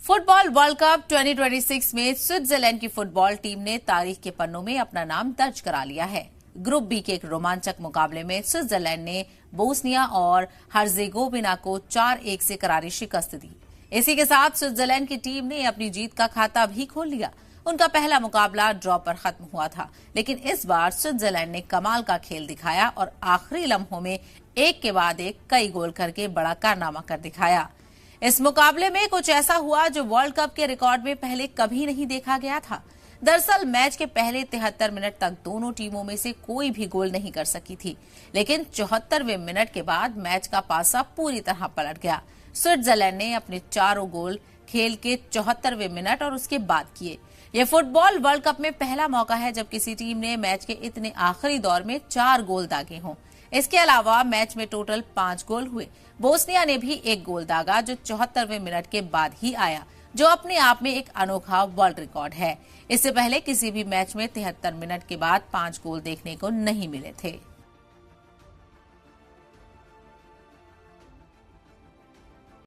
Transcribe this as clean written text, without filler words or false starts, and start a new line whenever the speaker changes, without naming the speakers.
Football world cup 2026 में Switzerland की football team ने तारीख के पन्नों में अपना नाम दर्ज करा लिया है। ग्रुप बी के एक रोमांचक मुकाबले में स्विट्जरलैंड ने बोस्निया और हर्जेगोविना को 4-1 से करारी शिकस्त दी। इसी के साथ स्विट्जरलैंड की टीम ने अपनी जीत का खाता भी खोल लिया। उनका पहला मुकाबला ड्रॉ पर खत्म हुआ था, लेकिन इस बार स्विट्जरलैंड ने कमाल का खेल दिखाया और आखिरी लम्हों में एक के बाद एक कई गोल करके बड़ा कारनामा कर दिखाया। इस मुकाबले में कुछ ऐसा हुआ जो वर्ल्ड कप के रिकॉर्ड में पहले कभी नहीं देखा गया था। दरअसल मैच के पहले 73 मिनट तक दोनों टीमों में से कोई भी गोल नहीं कर सकी थी, लेकिन 74वें मिनट के बाद मैच का पासा पूरी तरह पलट गया। स्विट्जरलैंड ने अपने चारों गोल खेल के 74वें मिनट और उसके बाद किए। यह फुटबॉल वर्ल्ड कप में पहला मौका है जब किसी टीम ने मैच के इतने आखिरी दौर में 4 गोल दागे हों। इसके अलावा मैच में टोटल 5 गोल हुए। बोस्निया ने भी एक गोल दागा जो 74वें मिनट के बाद ही आया, जो अपने आप में एक अनोखा वर्ल्ड रिकॉर्ड है। इससे पहले किसी भी मैच में 73 मिनट के बाद 5 गोल देखने को नहीं मिले थे।